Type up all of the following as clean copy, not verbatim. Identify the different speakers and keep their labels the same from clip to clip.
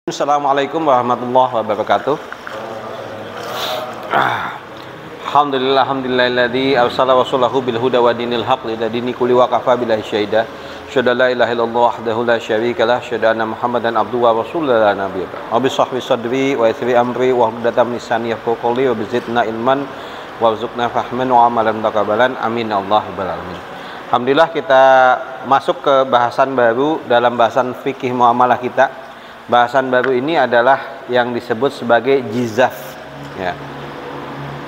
Speaker 1: Assalamualaikum warahmatullahi wabarakatuh. Alhamdulillahilladzi arsala rasulahu bil huda wa dinil haqq ila dini kulli wa kafa billahi syahida. Syada la ilaha illallah wahdahu la syarikalah, syada anna Muhammadan abduhu wa rasuluhu la nabiyya ba'd. Rabbi shrah sadri wa yassir amri wa hlul 'uqdatam min lisani yafqahu qawli wa zidna ilman warzuqna fahman wa amalan taqabbalan. Amin ya rabbal alamin. Alhamdulillah, kita masuk ke bahasan baru dalam bahasan fikih muamalah kita. Bahasan baru ini adalah yang disebut sebagai jizaf, ya.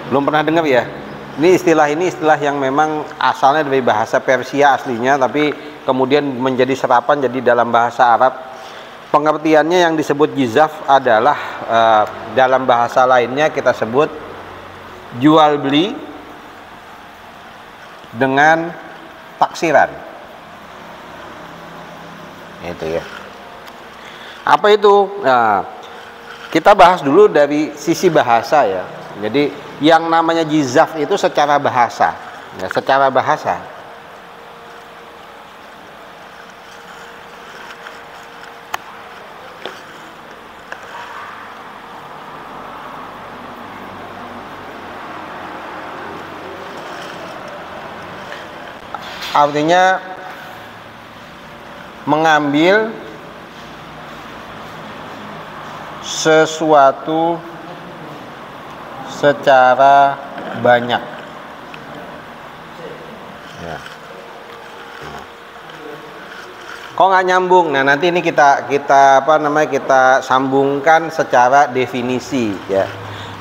Speaker 1: Belum pernah dengar ya? Ini istilah yang memang asalnya dari bahasa Persia aslinya, tapi kemudian menjadi serapan jadi dalam bahasa Arab. Pengertiannya yang disebut jizaf adalah dalam bahasa lainnya kita sebut jual beli dengan taksiran. Itu ya. Apa itu? Nah, kita bahas dulu dari sisi bahasa ya. Jadi yang namanya jizaf itu secara bahasa, ya, secara bahasa. Artinya mengambil sesuatu secara banyak, ya. Kok nggak nyambung? Nah, nanti ini kita sambungkan secara definisi, ya.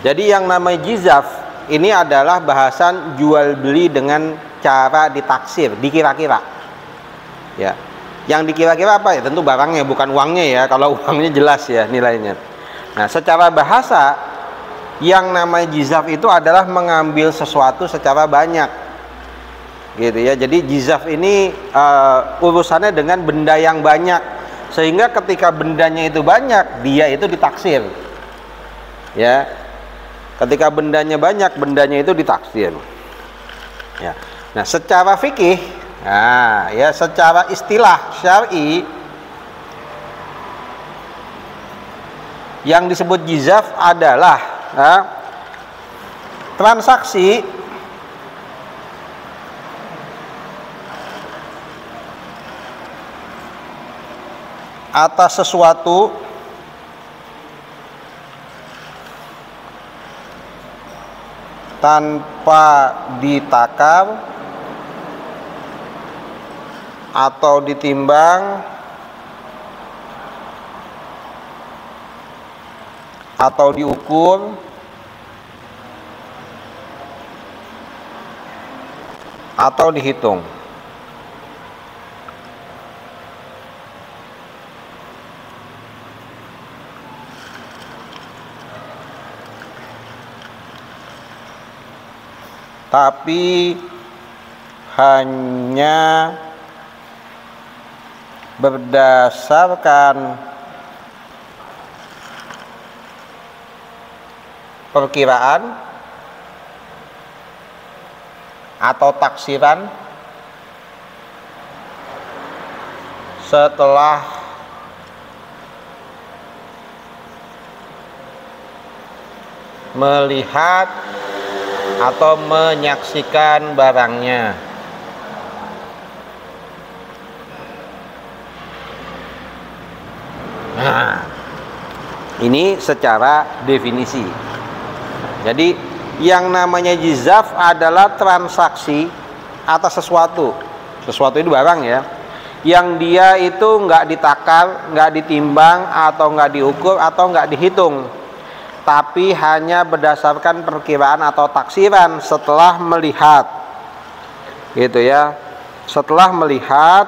Speaker 1: Jadi yang namanya jizaf ini adalah bahasan jual beli dengan cara ditaksir, dikira-kira, ya. Yang dikira-kira apa ya? Tentu barangnya, bukan uangnya ya. Kalau uangnya jelas ya nilainya. Nah, secara bahasa yang namanya jizaf itu adalah mengambil sesuatu secara banyak, gitu ya. Jadi jizaf ini urusannya dengan benda yang banyak, sehingga ketika bendanya itu banyak, dia itu ditaksir, ya. Ketika bendanya banyak, bendanya itu ditaksir, ya. Nah, secara fikih, nah ya, secara istilah syar'i, yang disebut jizaf adalah transaksi atas sesuatu tanpa ditakar atau ditimbang atau diukur atau dihitung. Tapi hanya berdasarkan perkiraan atau taksiran setelah melihat atau menyaksikan barangnya. Nah, ini secara definisi. Jadi yang namanya jizaf adalah transaksi atas sesuatu. Sesuatu itu barang ya, yang dia itu nggak ditakar, nggak ditimbang, atau nggak diukur, atau nggak dihitung, tapi hanya berdasarkan perkiraan atau taksiran setelah melihat, gitu ya. Setelah melihat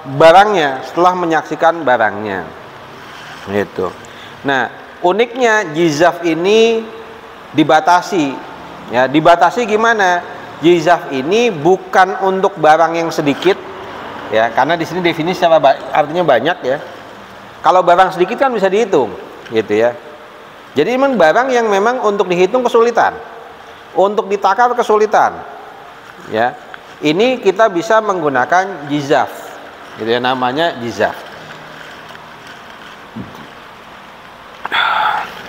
Speaker 1: barangnya, setelah menyaksikan barangnya, gitu. Nah, uniknya jizaf ini dibatasi, ya. Dibatasi gimana? Jizaf ini bukan untuk barang yang sedikit, ya, karena di sini definisi artinya banyak ya. Kalau barang sedikit kan bisa dihitung, gitu ya. Jadi memang barang yang memang untuk dihitung kesulitan, untuk ditakar kesulitan, ya. Ini kita bisa menggunakan jizaf, gitu ya, namanya jizaf.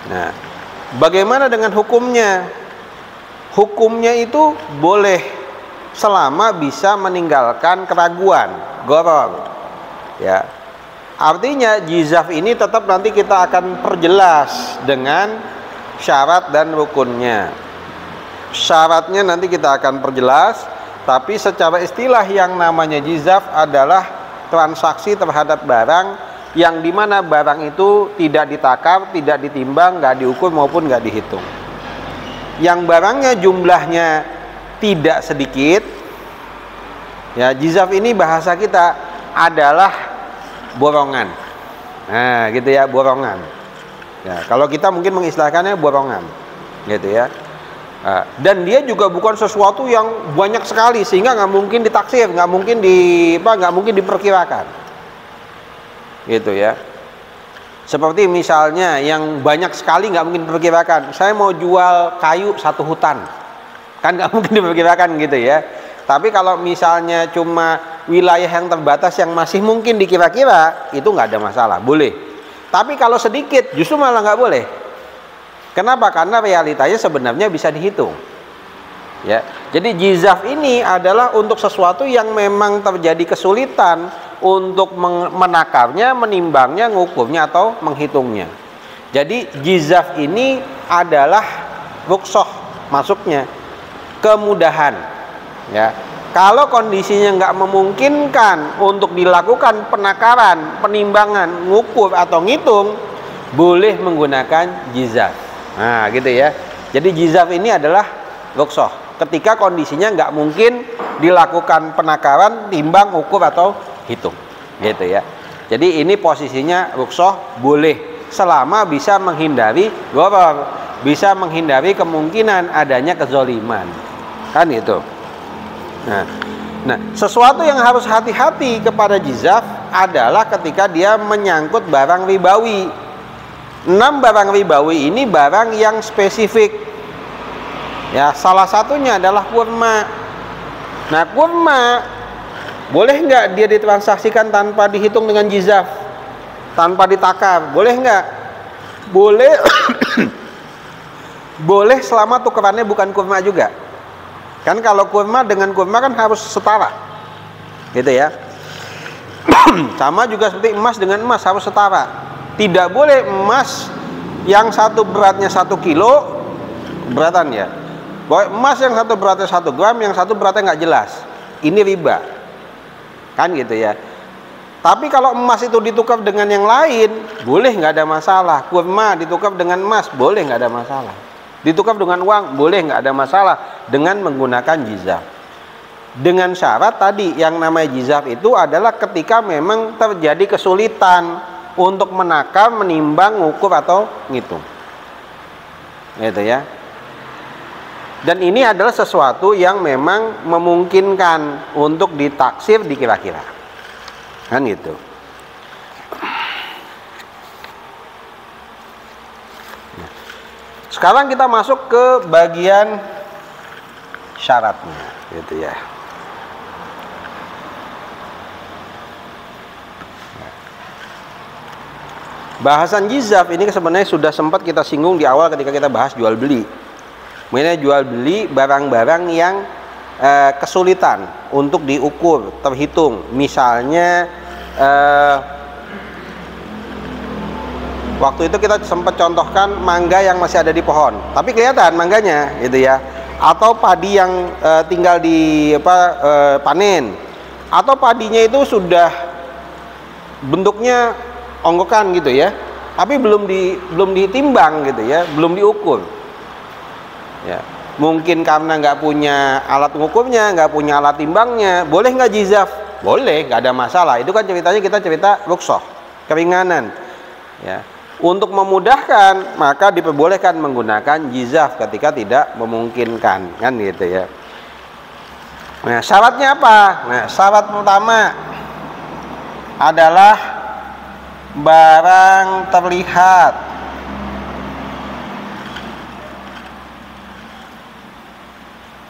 Speaker 1: Nah, bagaimana dengan hukumnya? Hukumnya itu boleh selama bisa meninggalkan keraguan, gharar. Ya. Artinya jizaf ini tetap nanti kita akan perjelas dengan syarat dan rukunnya. Syaratnya nanti kita akan perjelas, tapi secara istilah yang namanya jizaf adalah transaksi terhadap barang yang dimana barang itu tidak ditakar, tidak ditimbang, nggak diukur maupun nggak dihitung. Yang barangnya jumlahnya tidak sedikit, ya jizaf ini bahasa kita adalah borongan. Nah, gitu ya, borongan. Ya, kalau kita mungkin mengistilahkannya borongan, gitu ya. Dan dia juga bukan sesuatu yang banyak sekali sehingga nggak mungkin ditaksir, nggak mungkin diperkirakan, gitu ya. Seperti misalnya yang banyak sekali nggak mungkin diperkirakan. Saya mau jual kayu 1 hutan, kan nggak mungkin diperkirakan gitu ya. Tapi kalau misalnya cuma wilayah yang terbatas yang masih mungkin dikira-kira, itu nggak ada masalah, boleh. Tapi kalau sedikit justru malah nggak boleh. Kenapa? Karena realitanya sebenarnya bisa dihitung. Ya, jadi jizaf ini adalah untuk sesuatu yang memang terjadi kesulitan untuk menakarnya, menimbangnya, ngukurnya atau menghitungnya. Jadi jizaf ini adalah rukhsah masuknya, kemudahan. Ya, kalau kondisinya nggak memungkinkan untuk dilakukan penakaran, penimbangan, ngukur atau ngitung, boleh menggunakan jizaf. Nah, gitu ya. Jadi jizaf ini adalah rukhsah ketika kondisinya nggak mungkin dilakukan penakaran, timbang, ukur atau hitung, gitu ya. Jadi ini posisinya rukhsah boleh selama bisa menghindari gharar, bisa menghindari kemungkinan adanya kezaliman, kan itu. Nah, sesuatu yang harus hati-hati kepada jizaf adalah ketika dia menyangkut barang ribawi. 6 barang ribawi ini barang yang spesifik. Ya, salah satunya adalah kurma. Nah, kurma boleh nggak dia ditransaksikan tanpa dihitung dengan jizaf, tanpa ditakar? Boleh nggak? Boleh. Boleh selama tukerannya bukan kurma juga. Kan kalau kurma dengan kurma kan harus setara, gitu ya. Sama juga seperti emas dengan emas harus setara. Tidak boleh emas yang satu beratnya 1 kilo keberatan ya. Bahwa emas yang satu beratnya 1 gram, yang satu beratnya nggak jelas, ini riba, kan gitu ya. Tapi kalau emas itu ditukar dengan yang lain, boleh, nggak ada masalah. Kurma ditukar dengan emas, boleh, nggak ada masalah. Ditukar dengan uang, boleh, nggak ada masalah dengan menggunakan jizaf. Dengan syarat tadi yang namanya jizaf itu adalah ketika memang terjadi kesulitan untuk menakar, menimbang, ngukur atau ngitung, gitu ya. Dan ini adalah sesuatu yang memang memungkinkan untuk ditaksir, dikira-kira, kan gitu. Sekarang kita masuk ke bagian syaratnya, gitu ya. Bahasan jizaf ini sebenarnya sudah sempat kita singgung di awal ketika kita bahas jual beli. Mainnya jual beli barang-barang yang kesulitan untuk diukur, terhitung. Misalnya waktu itu kita sempat contohkan mangga yang masih ada di pohon, tapi kelihatan mangganya, gitu ya. Atau padi yang tinggal di panen, atau padinya itu sudah bentuknya onggokan gitu ya, tapi belum ditimbang gitu ya, belum diukur. Ya, mungkin karena nggak punya alat ngukurnya, nggak punya alat timbangnya, boleh nggak jizaf? Boleh, nggak ada masalah. Itu kan ceritanya kita cerita rukhsah, keringanan. Ya, untuk memudahkan maka diperbolehkan menggunakan jizaf ketika tidak memungkinkan, kan gitu ya. Nah, syaratnya apa? Nah, syarat pertama adalah barang terlihat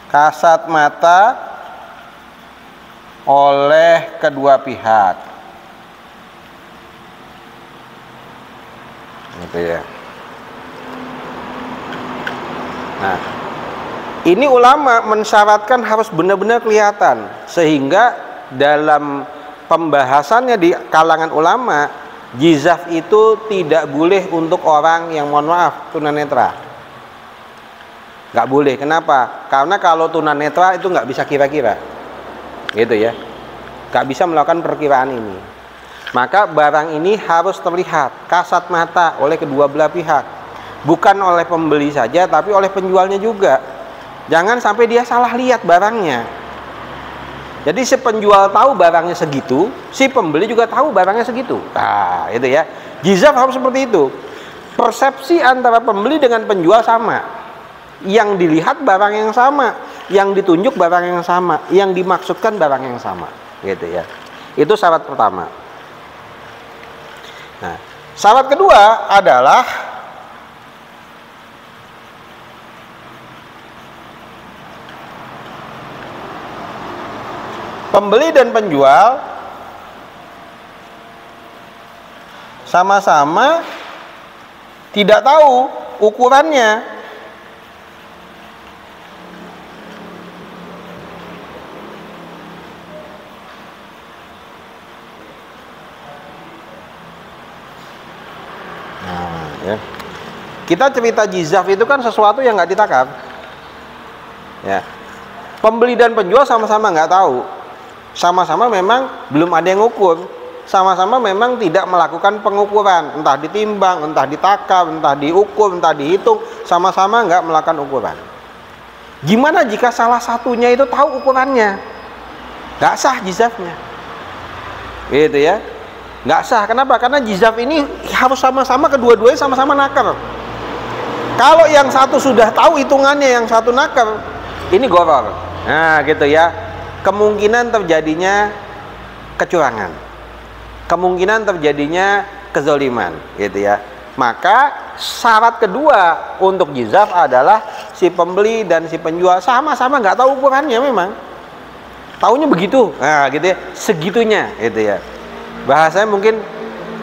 Speaker 1: kasat mata oleh kedua pihak, gitu ya. Nah, ini ulama mensyaratkan harus benar-benar kelihatan, sehingga dalam pembahasannya di kalangan ulama, jizaf itu tidak boleh untuk orang yang mohon maaf tunanetra. Nggak boleh. Kenapa? Karena kalau tunanetra itu nggak bisa kira-kira, gitu ya, nggak bisa melakukan perkiraan ini. Maka barang ini harus terlihat kasat mata oleh kedua belah pihak, bukan oleh pembeli saja, tapi oleh penjualnya juga. Jangan sampai dia salah lihat barangnya. Jadi si penjual tahu barangnya segitu, si pembeli juga tahu barangnya segitu. Nah, itu ya. Jizaf harus seperti itu. Persepsi antara pembeli dengan penjual sama. Yang dilihat barang yang sama, yang ditunjuk barang yang sama, yang dimaksudkan barang yang sama, gitu ya. Itu syarat pertama. Nah, syarat kedua adalah pembeli dan penjual sama-sama tidak tahu ukurannya. Ya. Kita cerita jizaf itu kan sesuatu yang nggak ditakar. Ya. Pembeli dan penjual sama-sama nggak tahu, sama-sama memang belum ada yang ukur, sama-sama memang tidak melakukan pengukuran, entah ditimbang, entah ditakar, entah diukur, entah dihitung, sama-sama nggak melakukan ukuran. Gimana jika salah satunya itu tahu ukurannya? Nggak sah jizafnya, gitu ya. Nggak sah. Kenapa? Karena jizaf ini harus sama-sama, kedua-duanya sama-sama nakar. Kalau yang satu sudah tahu hitungannya, yang satu nakar, ini goror. Nah, gitu ya. Kemungkinan terjadinya kecurangan, kemungkinan terjadinya kezoliman, gitu ya. Maka syarat kedua untuk jizaf adalah si pembeli dan si penjual sama-sama nggak tahu ukurannya, memang taunya begitu. Nah, gitu ya, segitunya, gitu ya. Bahasanya mungkin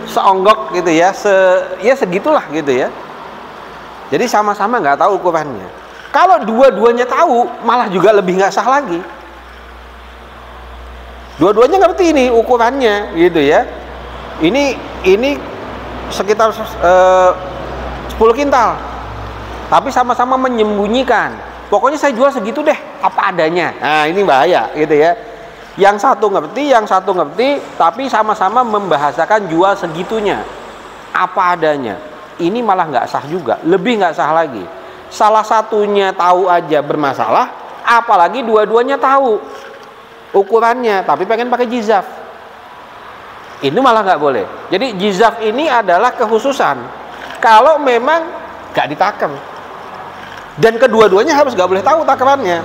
Speaker 1: seonggok gitu ya, ya segitulah gitu ya. Jadi sama-sama nggak tahu ukurannya. Kalau dua-duanya tahu, malah juga lebih nggak sah lagi. Dua-duanya ngerti ini ukurannya, gitu ya. Ini sekitar 10 kintal, tapi sama-sama menyembunyikan. Pokoknya saya jual segitu deh, apa adanya. Nah, ini bahaya, gitu ya. Yang satu ngerti, tapi sama-sama membahasakan jual segitunya, apa adanya. Ini malah nggak sah juga, lebih nggak sah lagi. Salah satunya tahu aja bermasalah, apalagi dua-duanya tahu ukurannya, tapi pengen pakai jizaf. Ini malah nggak boleh. Jadi jizaf ini adalah kekhususan kalau memang nggak ditakar, dan kedua-duanya harus nggak boleh tahu takarannya.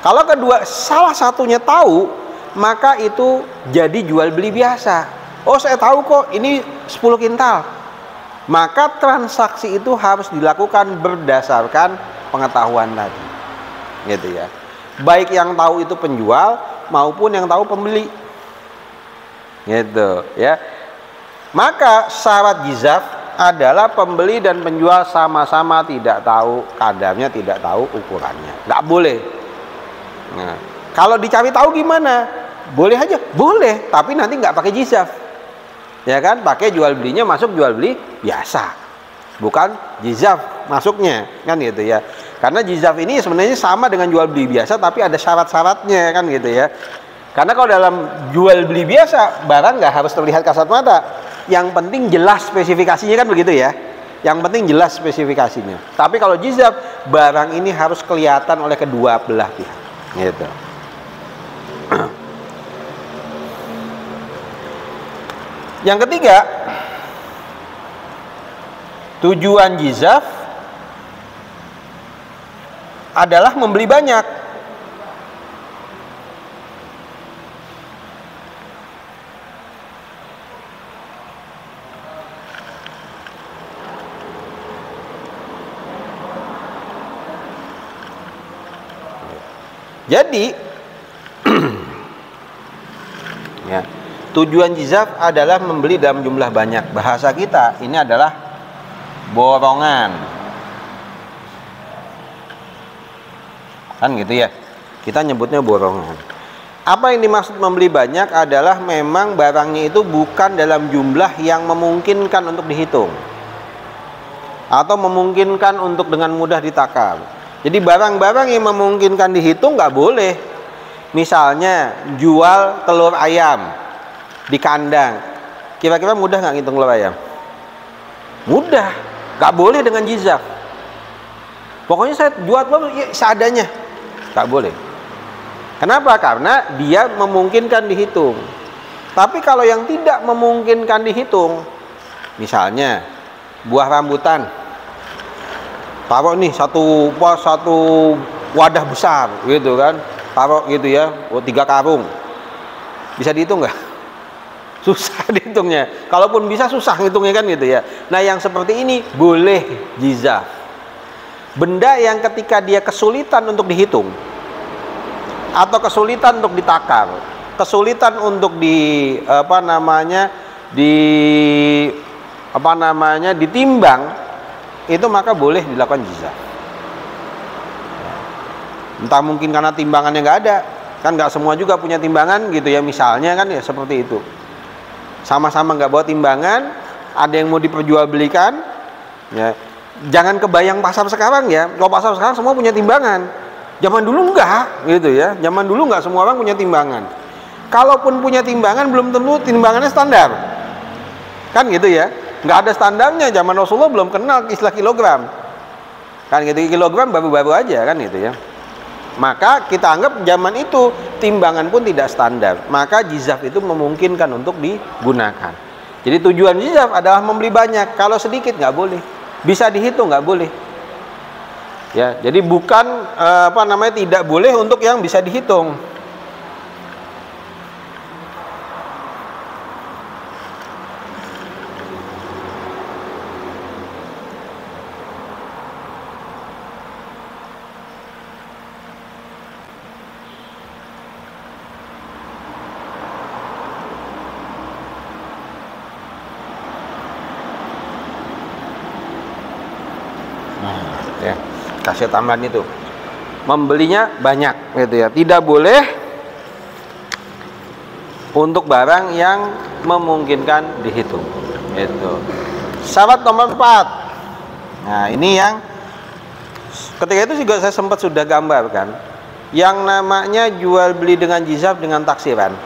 Speaker 1: Kalau salah satunya tahu, maka itu jadi jual beli biasa. Oh, saya tahu kok ini 10 kintal. Maka transaksi itu harus dilakukan berdasarkan pengetahuan tadi, gitu ya. Baik yang tahu itu penjual maupun yang tahu pembeli, gitu ya. Maka syarat jizaf adalah pembeli dan penjual sama-sama tidak tahu kadarnya, tidak tahu ukurannya. Nggak boleh. Nah, kalau dicari tahu gimana? Boleh aja, boleh, tapi nanti nggak pakai jizaf, ya kan? Pakai jual belinya masuk jual beli biasa, bukan jizaf masuknya, kan gitu ya. Karena jizaf ini sebenarnya sama dengan jual beli biasa, tapi ada syarat-syaratnya, kan gitu ya. Karena kalau dalam jual beli biasa, barang nggak harus terlihat kasat mata. Yang penting jelas spesifikasinya, kan begitu ya. Yang penting jelas spesifikasinya. Tapi kalau jizaf, barang ini harus kelihatan oleh kedua belah pihak, gitu. Yang ketiga, tujuan jizaf adalah membeli banyak. Jadi ya, tujuan jizaf adalah membeli dalam jumlah banyak. Bahasa kita ini adalah borongan. kan gitu ya, kita nyebutnya borongan. Apa yang dimaksud membeli banyak adalah memang barangnya itu bukan dalam jumlah yang memungkinkan untuk dihitung atau memungkinkan untuk dengan mudah ditakar. Jadi barang-barang yang memungkinkan dihitung nggak boleh. Misalnya jual telur ayam di kandang, kira-kira mudah nggak ngitung telur ayam? Mudah, nggak boleh dengan jizaf. Pokoknya saya jual telur ya, seadanya, nggak boleh. Kenapa? Karena dia memungkinkan dihitung. Tapi kalau yang tidak memungkinkan dihitung, misalnya buah rambutan, taruh nih satu wadah besar gitu kan, taruh gitu ya, 3 karung, bisa dihitung nggak? Susah dihitungnya. Kalaupun bisa susah ngitungnya kan gitu ya. Nah yang seperti ini boleh jizaf. Benda yang ketika dia kesulitan untuk dihitung atau kesulitan untuk ditakar, kesulitan untuk ditimbang, itu maka boleh dilakukan jizaf. Entah mungkin karena timbangannya nggak ada, kan nggak semua juga punya timbangan gitu ya, misalnya kan ya seperti itu. Sama-sama nggak bawa timbangan, ada yang mau diperjualbelikan, ya. Jangan kebayang pasar sekarang ya, kalau pasar sekarang semua punya timbangan. Zaman dulu enggak, gitu ya. Zaman dulu enggak semua orang punya timbangan. Kalaupun punya timbangan, belum tentu timbangannya standar. Kan gitu ya. Nggak ada standarnya. Zaman Rasulullah belum kenal istilah kilogram. Kan gitu, kilogram baru-baru aja kan gitu ya. Maka kita anggap zaman itu timbangan pun tidak standar. Maka jizaf itu memungkinkan untuk digunakan. Jadi tujuan jizaf adalah membeli banyak. Kalau sedikit nggak boleh. Bisa dihitung nggak boleh. Ya, jadi bukan tidak boleh untuk yang bisa dihitung. Ya, kasih tambahan itu, membelinya banyak gitu ya, tidak boleh untuk barang yang memungkinkan dihitung itu. Syarat nomor 4. Nah ini yang ketika itu juga saya sempat sudah gambarkan, yang namanya jual beli dengan jizaf dengan taksiran,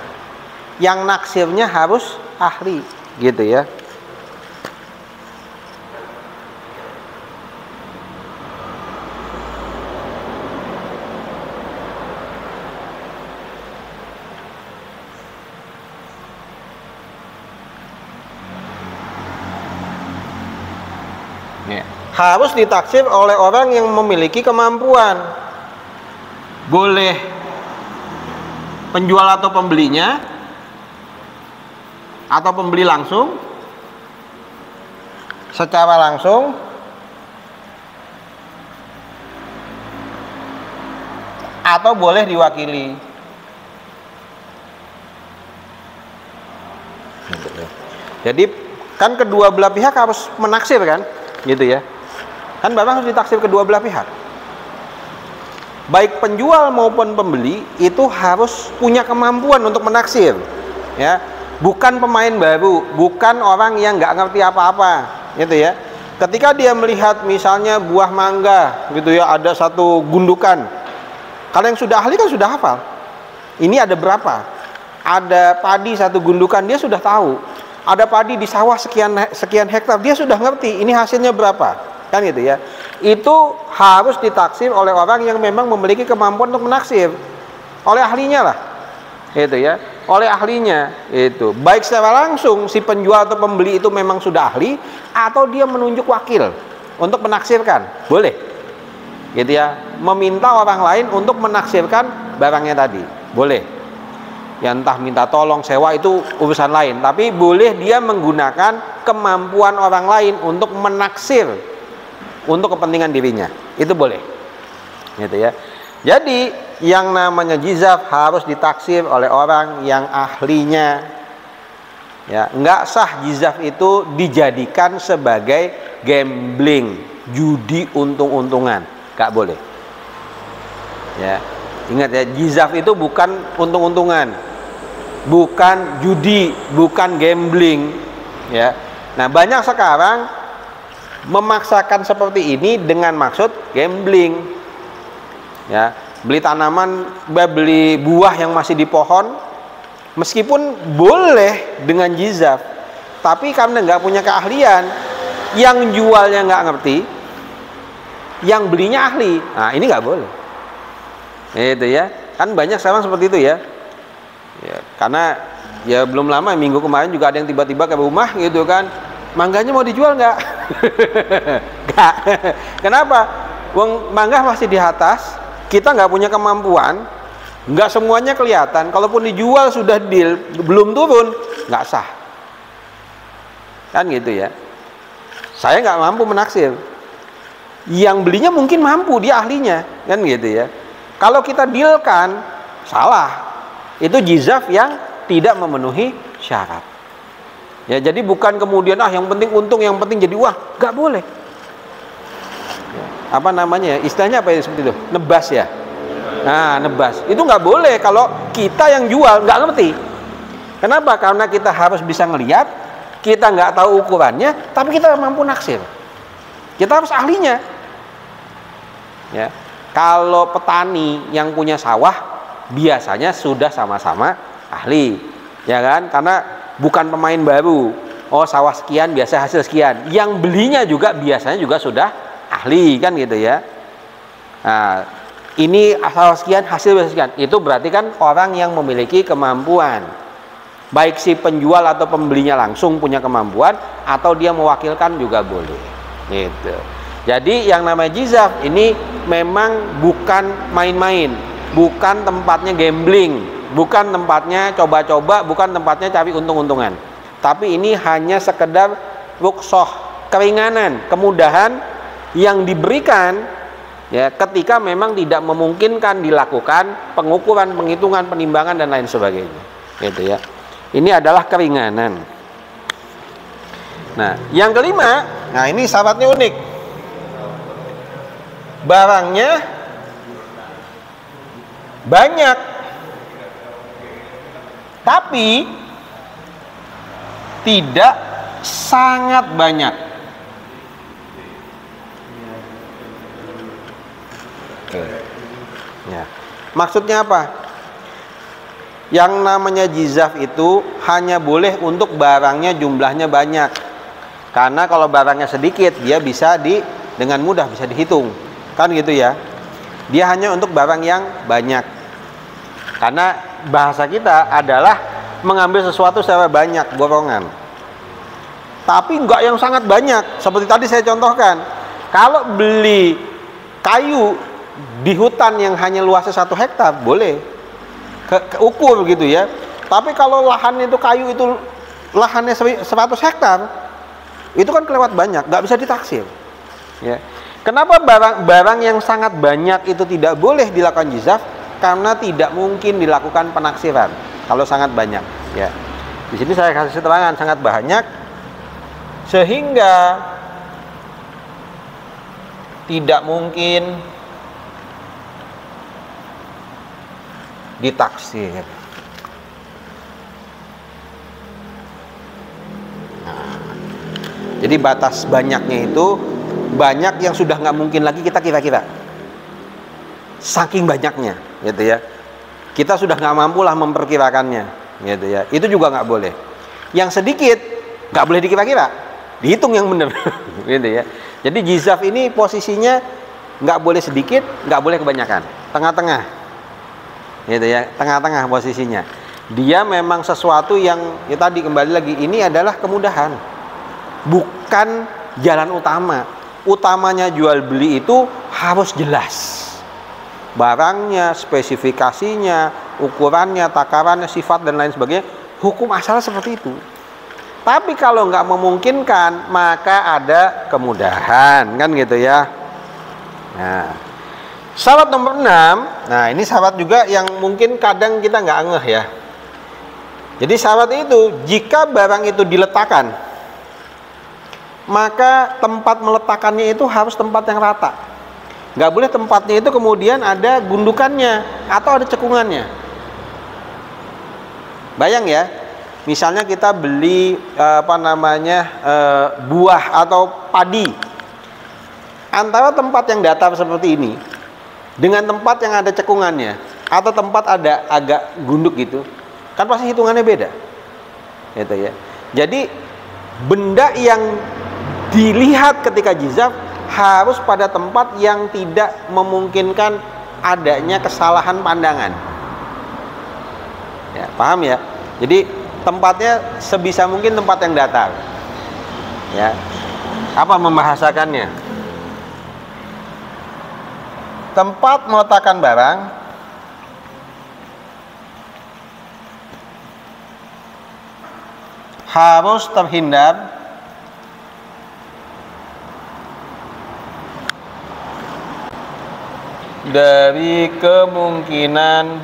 Speaker 1: yang naksirnya harus ahli gitu ya. Harus ditaksir oleh orang yang memiliki kemampuan. Boleh penjual atau pembelinya, atau pembeli langsung, secara langsung, atau boleh diwakili. Jadi kan kedua belah pihak harus menaksir kan, gitu ya. Kan barang harus ditaksir kedua belah pihak. Baik penjual maupun pembeli itu harus punya kemampuan untuk menaksir, ya. Bukan pemain baru, bukan orang yang nggak ngerti apa-apa, gitu ya. Ketika dia melihat misalnya buah mangga, gitu ya, ada satu gundukan. Kalau yang sudah ahli kan sudah hafal. Ini ada berapa? Ada padi satu gundukan, dia sudah tahu. Ada padi di sawah sekian hektar, dia sudah ngerti. Ini hasilnya berapa? Kan gitu ya. Itu harus ditaksir oleh orang yang memang memiliki kemampuan untuk menaksir, oleh ahlinya lah, gitu ya, oleh ahlinya itu. Baik secara langsung si penjual atau pembeli itu memang sudah ahli, atau dia menunjuk wakil untuk menaksirkan, boleh, gitu ya. Meminta orang lain untuk menaksirkan barangnya tadi, boleh. Ya entah minta tolong sewa itu urusan lain, tapi boleh dia menggunakan kemampuan orang lain untuk menaksir untuk kepentingan dirinya, itu boleh, gitu ya. Jadi yang namanya jizaf harus ditaksir oleh orang yang ahlinya, ya. Nggak sah jizaf itu dijadikan sebagai gambling, judi untung-untungan, nggak boleh. Ya, ingat ya, jizaf itu bukan untung-untungan, bukan judi, bukan gambling. Ya, nah banyak sekarang memaksakan seperti ini dengan maksud gambling. Ya, beli tanaman, beli buah yang masih di pohon, meskipun boleh dengan jizaf, tapi karena nggak punya keahlian, yang jualnya nggak ngerti, yang belinya ahli, nah ini nggak boleh. Itu ya, kan banyak sekarang seperti itu ya. Ya, karena ya belum lama, minggu kemarin juga ada yang tiba-tiba ke rumah gitu kan, mangganya mau dijual nggak? Nggak. Kenapa? Wong mangga masih di atas, kita nggak punya kemampuan, nggak semuanya kelihatan. Kalaupun dijual sudah deal, belum turun, nggak sah. Kan gitu ya. Saya nggak mampu menaksir. Yang belinya mungkin mampu, dia ahlinya, kan gitu ya. Kalau kita dealkan, salah. Itu jizaf yang tidak memenuhi syarat. Ya, jadi bukan kemudian yang penting untung, yang penting jadi wah, nggak boleh. Apa namanya? Istilahnya apa ya seperti itu? Nebas ya. Nah, nebas. Itu nggak boleh kalau kita yang jual nggak ngerti. Kenapa? Karena kita harus bisa ngelihat, kita nggak tahu ukurannya, tapi kita mampu naksir. Kita harus ahlinya. Ya. Kalau petani yang punya sawah biasanya sudah sama-sama ahli, ya kan? Karena bukan pemain baru. Oh, sawah sekian biasa hasil sekian. Yang belinya juga biasanya juga sudah ahli, kan gitu ya. Nah, ini sawah sekian hasil biasa sekian. Itu berarti kan orang yang memiliki kemampuan. Baik si penjual atau pembelinya langsung punya kemampuan, atau dia mewakilkan juga boleh. Gitu. Jadi yang namanya jizaf ini memang bukan main-main, bukan tempatnya gambling, bukan tempatnya coba-coba, bukan tempatnya cari untung-untungan. Tapi ini hanya sekedar rukhsah, keringanan, kemudahan yang diberikan ya ketika memang tidak memungkinkan dilakukan pengukuran, penghitungan, penimbangan dan lain sebagainya. Gitu ya. Ini adalah keringanan. Nah, yang kelima, nah ini syaratnya unik. Barangnya banyak, tapi tidak sangat banyak. Ya. Maksudnya apa? Yang namanya jizaf itu hanya boleh untuk barangnya jumlahnya banyak. Karena kalau barangnya sedikit, dia bisa dengan mudah bisa dihitung. Kan gitu ya. Dia hanya untuk barang yang banyak. Karena bahasa kita adalah mengambil sesuatu secara banyak, borongan. Tapi enggak yang sangat banyak. Seperti tadi saya contohkan. Kalau beli kayu di hutan yang hanya luasnya 1 hektar, boleh. Keukur gitu ya. Tapi kalau lahan itu kayu itu lahannya 100 hektar, itu kan kelewat banyak, nggak bisa ditaksir. Ya. Kenapa barang yang sangat banyak itu tidak boleh dilakukan jizaf? Karena tidak mungkin dilakukan penaksiran kalau sangat banyak. Ya. Di sini saya kasih keterangan sangat banyak, sehingga tidak mungkin ditaksir. Nah, jadi batas banyaknya itu banyak yang sudah nggak mungkin lagi kita kira-kira, saking banyaknya, gitu ya. Kita sudah nggak mampu lah memperkirakannya, gitu ya. Itu juga nggak boleh. Yang sedikit nggak boleh dikira-kira, dihitung yang benar, gitu ya. Jadi jizaf ini posisinya nggak boleh sedikit, nggak boleh kebanyakan, tengah-tengah, gitu ya. Tengah-tengah posisinya. Dia memang sesuatu yang ya tadi kembali lagi, ini adalah kemudahan, bukan jalan utama. Utamanya jual beli itu harus jelas barangnya, spesifikasinya, ukurannya, takarannya, sifat dan lain sebagainya. Hukum asal seperti itu. Tapi kalau nggak memungkinkan, maka ada kemudahan, kan gitu ya. Nah, syarat nomor 6. Nah, ini syarat juga yang mungkin kadang kita nggak ngeh ya. Jadi syarat itu, jika barang itu diletakkan, maka tempat meletakkannya itu harus tempat yang rata. Nggak boleh tempatnya itu kemudian ada gundukannya atau ada cekungannya. Bayang ya, misalnya kita beli buah atau padi, antara tempat yang datar seperti ini dengan tempat yang ada cekungannya atau tempat ada agak gunduk gitu, kan pasti hitungannya beda, gitu ya. Jadi benda yang dilihat ketika jizaf harus pada tempat yang tidak memungkinkan adanya kesalahan pandangan. Ya, paham ya? Jadi tempatnya sebisa mungkin tempat yang datar. Ya. Apa membahasakannya? Tempat meletakkan barang harus terhindar dari kemungkinan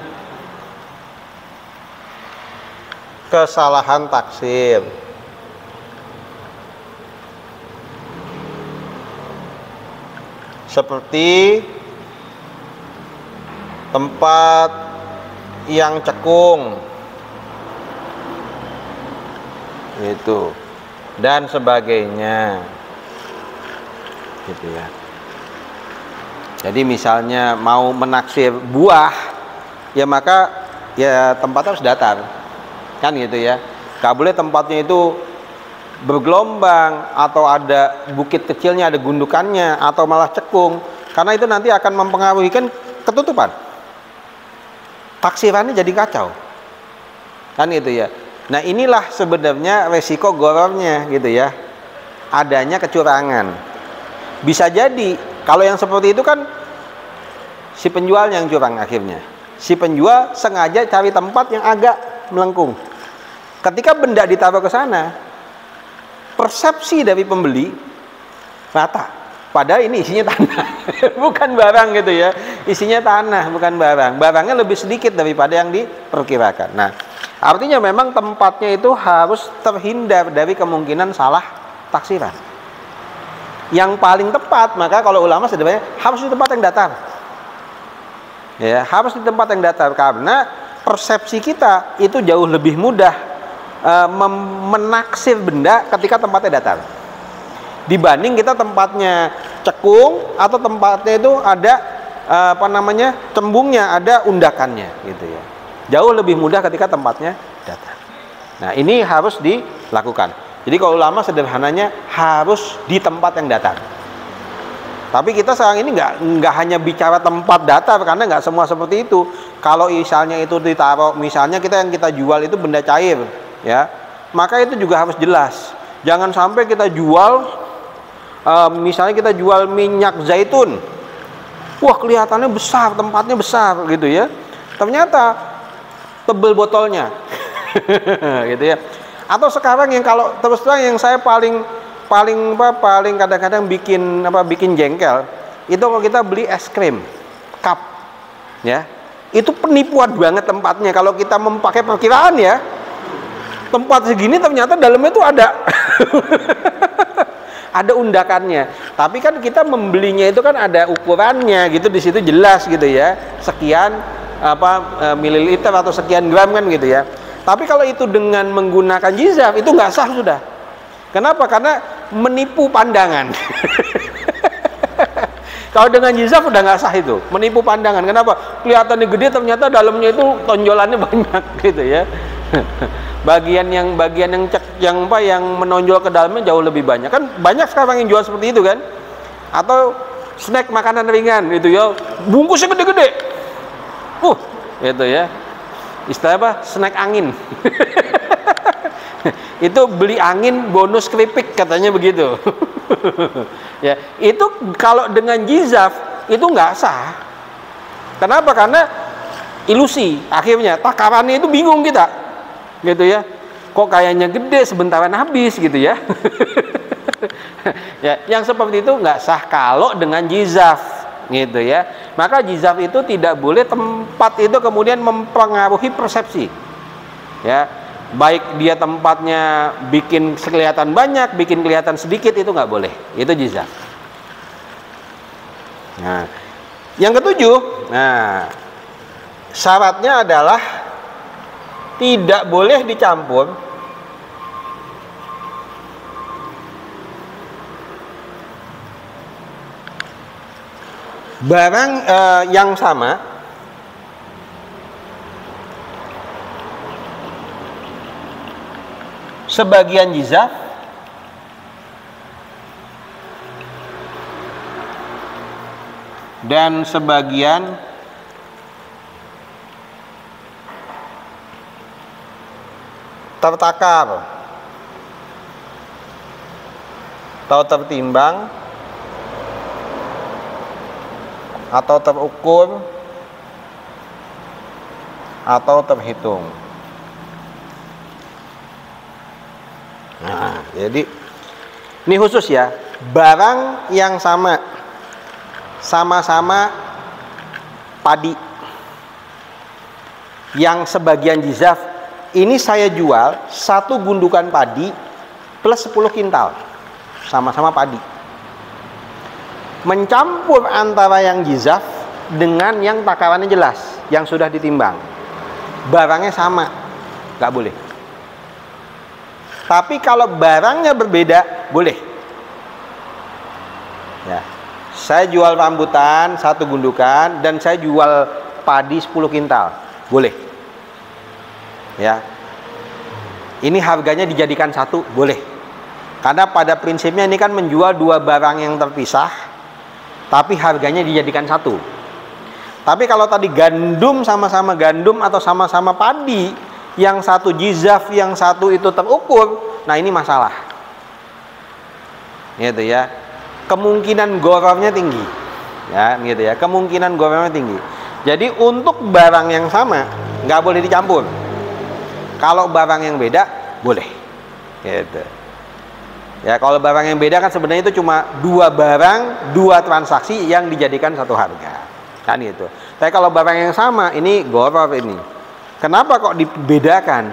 Speaker 1: kesalahan taksir. Seperti tempat yang cekung itu dan sebagainya, gitu ya. Jadi misalnya mau menaksir buah, ya maka ya tempat harus datar, kan gitu ya. Gak boleh tempatnya itu bergelombang atau ada bukit kecilnya, ada gundukannya atau malah cekung, karena itu nanti akan mempengaruhi kan ketutupan. Taksirannya jadi kacau, kan gitu ya. Nah inilah sebenarnya resiko gorornya, gitu ya, adanya kecurangan. Bisa jadi kalau yang seperti itu kan si penjual yang curang akhirnya. Si penjual sengaja cari tempat yang agak melengkung. Ketika benda ditaruh ke sana, persepsi dari pembeli rata. Padahal ini isinya tanah, bukan barang, gitu ya. Isinya tanah, bukan barang. Barangnya lebih sedikit daripada yang diperkirakan. Nah, artinya memang tempatnya itu harus terhindar dari kemungkinan salah taksiran. Yang paling tepat, maka kalau ulama sebenarnya harus di tempat yang datar. Ya, harus di tempat yang datar karena persepsi kita itu jauh lebih mudah menaksir benda ketika tempatnya datar. Dibanding kita tempatnya cekung atau tempatnya itu ada cembungnya, ada undakannya, gitu ya. Jauh lebih mudah ketika tempatnya datar. Nah, ini harus dilakukan. Jadi kalau ulama sederhananya harus di tempat yang datar. Tapi kita sekarang ini nggak hanya bicara tempat datar, karena nggak semua seperti itu. Kalau misalnya itu ditaruh, misalnya yang kita jual itu benda cair, ya, maka itu juga harus jelas. Jangan sampai kita jual, misalnya kita jual minyak zaitun, wah kelihatannya besar, tempatnya besar, gitu ya. Ternyata tebel botolnya, gitu ya. Atau sekarang yang kalau terus terang yang saya paling kadang-kadang bikin jengkel itu kalau kita beli es krim cup, ya, itu penipuan banget tempatnya. Kalau kita memakai perkiraan, ya, tempat segini ternyata dalamnya itu ada ada undakannya. Tapi kan kita membelinya itu kan ada ukurannya, gitu, di situ jelas, gitu ya, sekian mililiter atau sekian gram, kan gitu ya. Tapi kalau itu dengan menggunakan jizaf itu nggak sah sudah. Kenapa? Karena menipu pandangan. Kalau dengan jizaf udah nggak sah itu, menipu pandangan. Kenapa? Kelihatannya gede, ternyata dalamnya itu tonjolannya banyak, gitu ya. bagian yang menonjol ke dalamnya jauh lebih banyak. Kan banyak sekarang yang jual seperti itu, kan? Atau snack makanan ringan, gitu ya, bungkusnya gede-gede. Gitu ya. Istilah apa? Snack angin. Itu beli angin bonus keripik, katanya begitu. Ya, itu kalau dengan jizaf itu nggak sah. Kenapa? Karena ilusi. Akhirnya takarannya itu bingung kita, gitu ya. Kok kayaknya gede, sebentaran habis, gitu ya. Ya, yang seperti itu nggak sah kalau dengan jizaf, gitu ya. Maka jizaf itu tidak boleh tempat itu kemudian mempengaruhi persepsi, ya, baik dia tempatnya bikin kelihatan banyak, bikin kelihatan sedikit, itu nggak boleh. Itu jizaf. Nah, yang ketujuh, nah, syaratnya adalah tidak boleh dicampur barang yang sama sebagian jizaf dan sebagian tertakar atau tertimbang atau terukur atau terhitung. Nah, jadi ini khusus ya, barang yang sama-sama padi yang sebagian jizaf, ini saya jual 1 gundukan padi plus 10 kintal, sama-sama padi. Mencampur antara yang jizaf dengan yang takarannya jelas, yang sudah ditimbang, barangnya sama, nggak boleh. Tapi kalau barangnya berbeda, boleh. Ya, saya jual rambutan 1 gundukan dan saya jual padi 10 kintal, boleh. Ya, ini harganya dijadikan satu, boleh. Karena pada prinsipnya ini kan menjual 2 barang yang terpisah, tapi harganya dijadikan satu. Tapi kalau tadi gandum sama-sama gandum atau sama-sama padi, yang satu jizaf, yang satu itu terukur, nah ini masalah. Gitu ya. Kemungkinan gorornya tinggi. Ya, gitu ya. Kemungkinan gorornya tinggi. Jadi untuk barang yang sama nggak boleh dicampur. Kalau barang yang beda boleh. Gitu. Ya, kalau barang yang beda kan sebenarnya itu cuma 2 barang, 2 transaksi yang dijadikan satu harga. Kan gitu. Tapi kalau barang yang sama, ini goror ini. Kenapa kok dibedakan?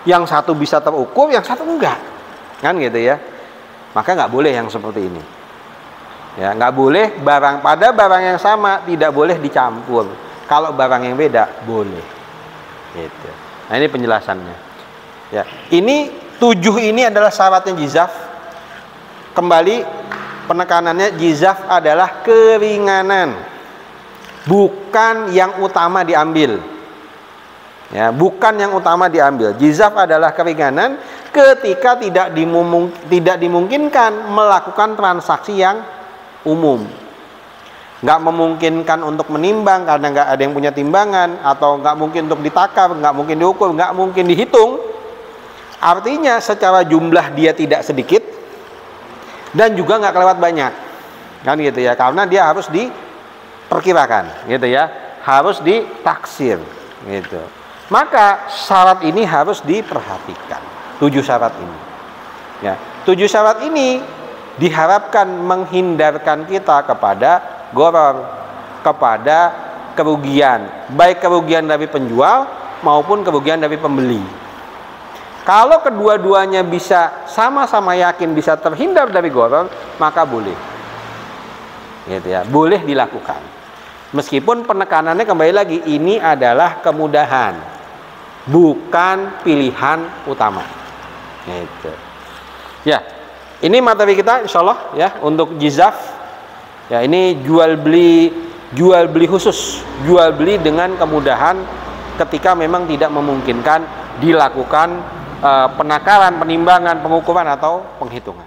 Speaker 1: Yang satu bisa terukur, yang satu enggak. Kan gitu ya. Maka nggak boleh yang seperti ini. Ya, nggak boleh pada barang yang sama tidak boleh dicampur. Kalau barang yang beda boleh. Gitu. Nah, ini penjelasannya. Ya, ini 7 ini adalah syaratnya jizaf. Kembali penekanannya, jizaf adalah keringanan, bukan yang utama diambil. Ya, bukan yang utama diambil. Jizaf adalah keringanan ketika tidak dimungkinkan melakukan transaksi yang umum. Nggak memungkinkan untuk menimbang karena nggak ada yang punya timbangan, atau nggak mungkin untuk ditakar, nggak mungkin diukur, nggak mungkin dihitung. Artinya secara jumlah dia tidak sedikit, dan juga nggak kelewat banyak, kan gitu ya, karena dia harus diperkirakan, gitu ya, harus ditaksir, gitu. Maka syarat ini harus diperhatikan, 7 syarat ini. Ya, 7 syarat ini diharapkan menghindarkan kita kepada goror, kepada kerugian, baik kerugian dari penjual maupun kerugian dari pembeli. Kalau kedua-duanya bisa sama-sama yakin bisa terhindar dari goror, maka boleh. Gitu ya, boleh dilakukan. Meskipun penekanannya kembali lagi, ini adalah kemudahan, bukan pilihan utama. Gitu. Ya, ini materi kita insya Allah ya untuk jizaf. Ya, ini jual beli khusus, jual beli dengan kemudahan ketika memang tidak memungkinkan dilakukan penakaran, penimbangan, pengukuran atau penghitungan.